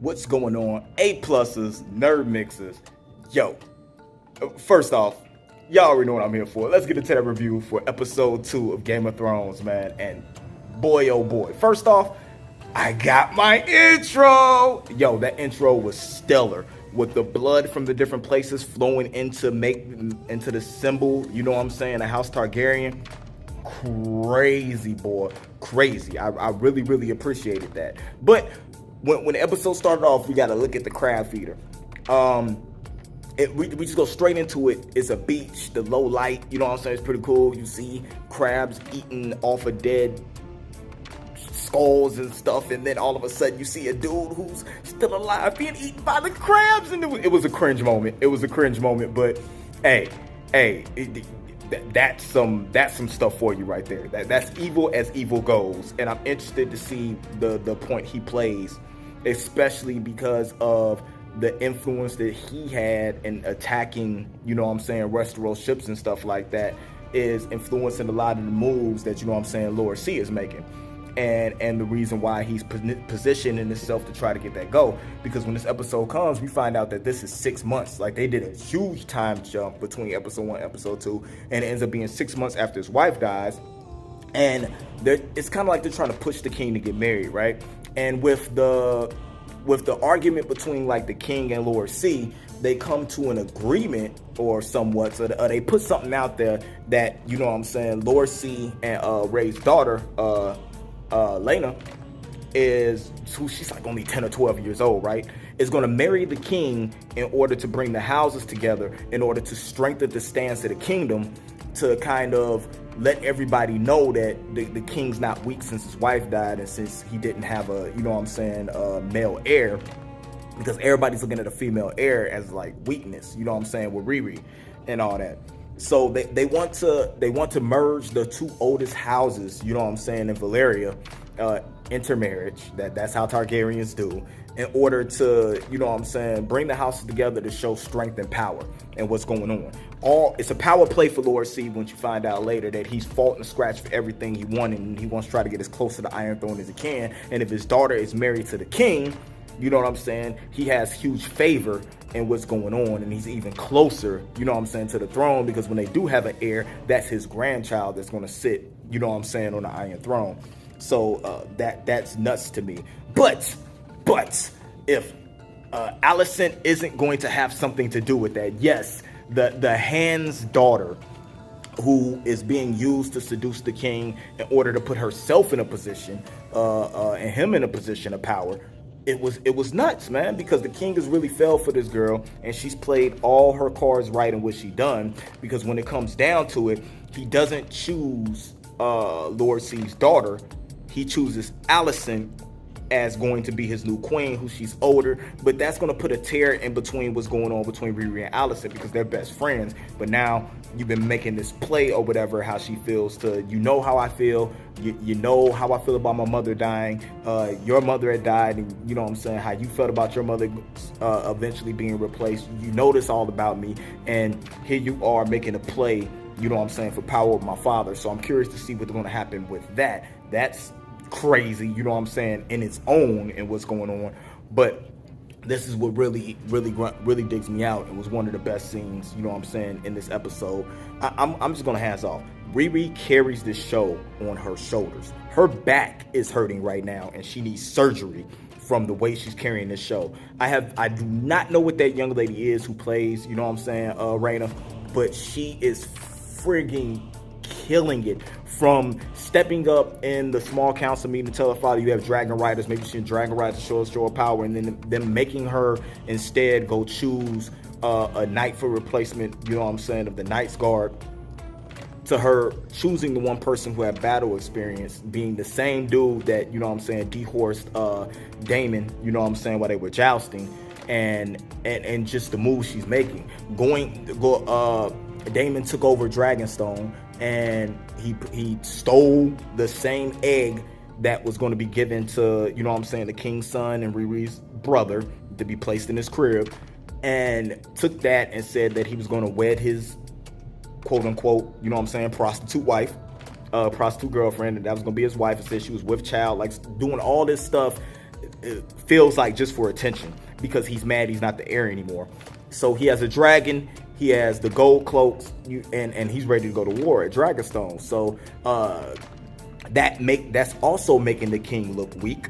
What's going on? A pluses, nerd mixers. Yo, first off, y'all already know what I'm here for. Let's get into that review for episode 2 of Game of Thrones, man. And boy, oh boy. First off, I got my intro. Yo, that intro was stellar with the blood from the different places flowing into the symbol. You know what I'm saying? The House Targaryen. Crazy, boy. Crazy. I really appreciated that. But when the episode started off, we got to look at the crab feeder. We just go straight into it. It's a beach, the low light, you know what I'm saying? It's pretty cool. You see crabs eating off of dead skulls and stuff, and then all of a sudden you see a dude who's still alive being eaten by the crabs, and it was a cringe moment. It was a cringe moment, but hey, that's some stuff for you right there. That's evil as evil goes, and I'm interested to see the point he plays, especially because of the influence that he had in attacking, you know what I'm saying, Westeros ships and stuff like that, is influencing a lot of the moves that, you know what I'm saying, Lord C is making. And the reason why he's positioning himself to try to get that go, because when this episode comes, we find out that this is 6 months. Like, they did a huge time jump between episode 1 and episode 2, and it ends up being 6 months after his wife dies. And it's kind of like they're trying to push the king to get married, right? And with the argument between like the king and Lord C, they come to an agreement or somewhat. So they put something out there that, you know what I'm saying, Lord C and Ray's daughter, Lena, is who, she's like only 10 or 12 years old, right? Is going to marry the king in order to bring the houses together, in order to strengthen the stance of the kingdom, to kind of let everybody know that the king's not weak since his wife died and since he didn't have a, you know what I'm saying, male heir, because everybody's looking at a female heir as like weakness, you know what I'm saying, with Riri and all that. So they want to merge the two oldest houses, you know what I'm saying, in Valyria, intermarriage. That's how Targaryens do, in order to, you know what I'm saying, bring the houses together to show strength and power and what's going on. It's a power play for Lord C once you find out later that he's fought and scratched for everything he wanted, and he wants to try to get as close to the Iron Throne as he can. And if his daughter is married to the king, you know what I'm saying, he has huge favor in what's going on, and he's even closer, you know what I'm saying, to the throne, because when they do have an heir, that's his grandchild that's going to sit, you know what I'm saying, on the Iron Throne. So that's nuts to me. But if Alicent isn't going to have something to do with that, yes, the Hand's daughter, who is being used to seduce the king in order to put herself in a position, and him in a position of power, it was nuts, man, because the king has really fell for this girl, and she's played all her cards right in what she done, because when it comes down to it, he doesn't choose Lord C's daughter. He chooses Alicent as going to be his new queen, who she's older, but that's going to put a tear in between what's going on between Riri and Alicent, because they're best friends. But now you've been making this play or whatever, how she feels to, you know how I feel, you know how I feel about my mother dying, your mother had died, and you know what I'm saying, how you felt about your mother eventually being replaced. You know this all about me, and here you are making a play, you know what I'm saying, for power of my father. So I'm curious to see what's going to happen with that. That's crazy, you know what I'm saying, in its own, and what's going on. But this is what really digs me out. It was one of the best scenes, you know what I'm saying, in this episode. I'm just gonna hands off. Riri carries this show on her shoulders. Her back is hurting right now, and she needs surgery from the way she's carrying this show. I do not know what that young lady is who plays, you know what I'm saying, Rhaenyra, but she is frigging killing it. From stepping up in the small council meeting to tell her father you have dragon riders, maybe she's dragon riders to show her power, and then them making her instead go choose a knight for replacement, you know what I'm saying, of the Knight's Guard, to her choosing the one person who had battle experience, being the same dude that, you know what I'm saying, dehorsed Daemon, you know what I'm saying, while they were jousting, and just the moves she's making. Daemon took over Dragonstone, and he stole the same egg that was going to be given to, you know what I'm saying, the king's son and Riri's brother, to be placed in his crib, and took that and said that he was going to wed his quote unquote, you know what I'm saying, prostitute wife, prostitute girlfriend, and that was going to be his wife, and said she was with child, like doing all this stuff it feels like just for attention, because he's mad he's not the heir anymore. So he has a dragon, he has the gold cloaks, and he's ready to go to war at Dragonstone. So that's also making the king look weak.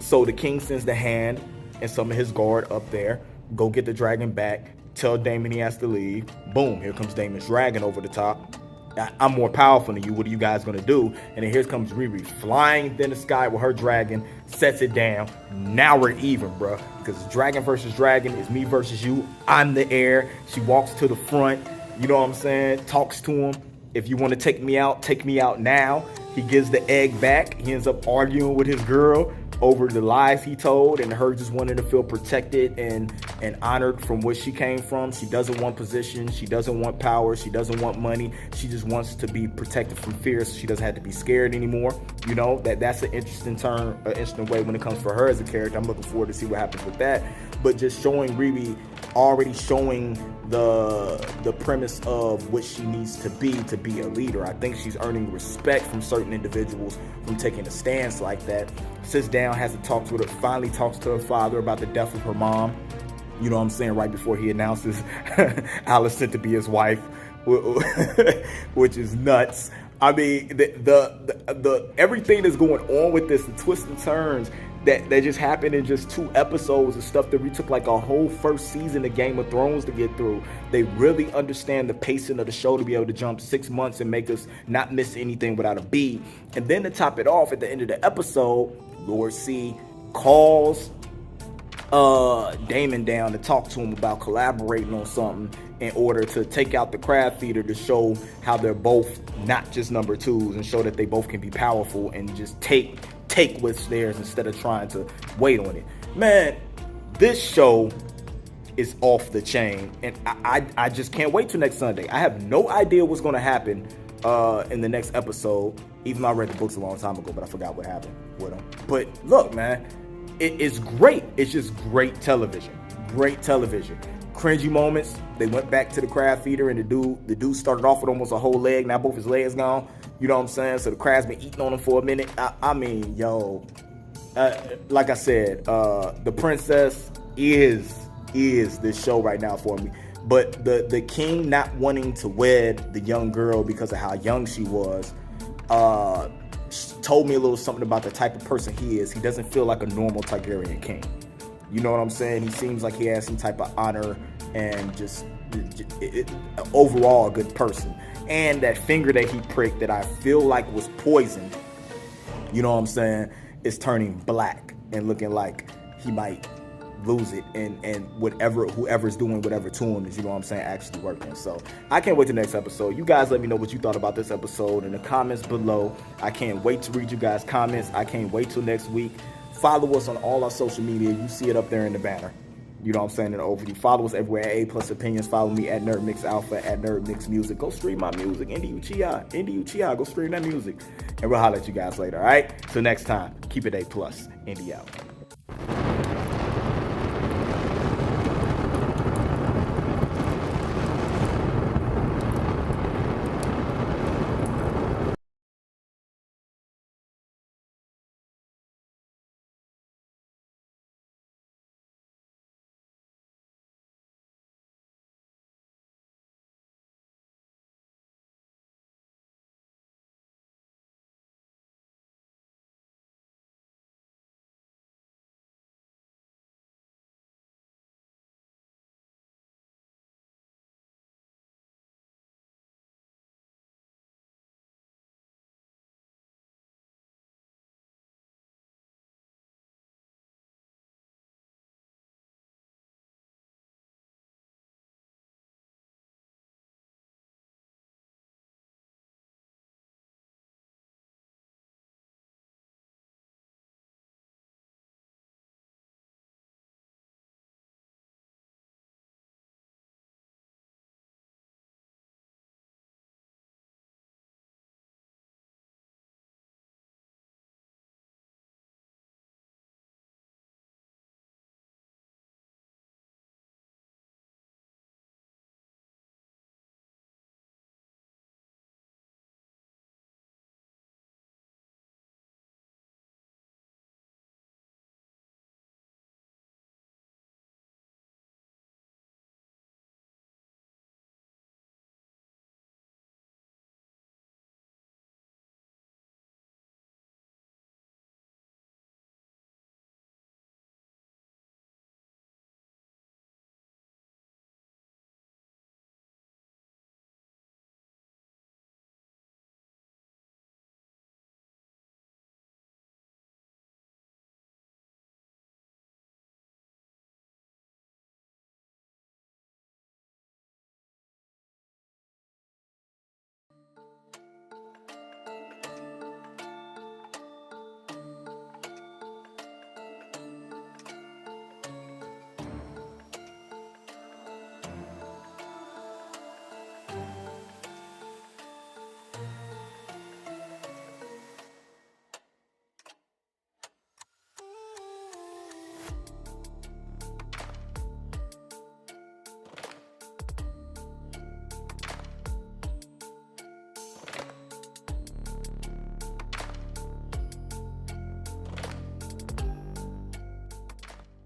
So the king sends the hand and some of his guard up there, go get the dragon back, tell Daemon he has to leave. Boom, here comes Daemon's dragon over the top. I'm more powerful than you. What are you guys going to do? And then here comes Riri flying in the sky with her dragon, sets it down. Now we're even, bro. Because dragon versus dragon is me versus you. I'm the heir. She walks to the front. You know what I'm saying? Talks to him. If you want to take me out now. He gives the egg back. He ends up arguing with his girl over the lies he told, and her just wanting to feel protected and honored from where she came from. She doesn't want position, she doesn't want power, she doesn't want money. She just wants to be protected from fear, so she doesn't have to be scared anymore. You know, that's an interesting turn, an interesting way when it comes for her as a character. I'm looking forward to see what happens with that. But just showing Riri, already showing the premise of what she needs to be a leader. I think she's earning respect from certain individuals from taking a stance like that. Sits down, has a talk with her, finally talks to her father about the death of her mom. You know what I'm saying? Right before he announces Alicent to be his wife, which is nuts. I mean, the everything that's going on with this, the twists and turns that just happened in just 2 episodes, and stuff that we took like a whole first season of Game of Thrones to get through. They really understand the pacing of the show to be able to jump 6 months and make us not miss anything without a beat. And then to top it off, at the end of the episode, Lord C calls Daemon down to talk to him about collaborating on something in order to take out the crab feeder, to show how they're both not just number 2s, and show that they both can be powerful and just take what's theirs instead of trying to wait on it. Man, this show is off the chain, and I just can't wait till next Sunday. I have no idea what's going to happen in the next episode, even though I read the books a long time ago, but I forgot what happened with them. But look, man, it's great. It's just great television. Great television. Cringy moments. They went back to the crab feeder, and the dude started off with almost a whole leg. Now both his legs gone. You know what I'm saying? So the crab's been eating on him for a minute. I mean, yo, like I said, the princess is this show right now for me. But the king not wanting to wed the young girl because of how young she was, told me a little something about the type of person he is. He doesn't feel like a normal Targaryen king. You know what I'm saying? He seems like he has some type of honor and just overall a good person. And that finger that he pricked that I feel like was poisoned, you know what I'm saying, is turning black and looking like he might lose it, and whoever's doing whatever to him is, you know what I'm saying, actually working. So I can't wait to the next episode. You guys let me know what you thought about this episode in the comments below. I can't wait to read you guys' comments. I can't wait till next week. Follow us on all our social media. You see it up there in the banner. You know what I'm saying, in the overview. Follow us everywhere at A+ Opinions. Follow me at Nerd Mix Alpha, at Nerd Mix Music. Go stream my music. NDUCI. Go stream that music. And we'll holler at you guys later, all right? Till next time, keep it A+. Indy out.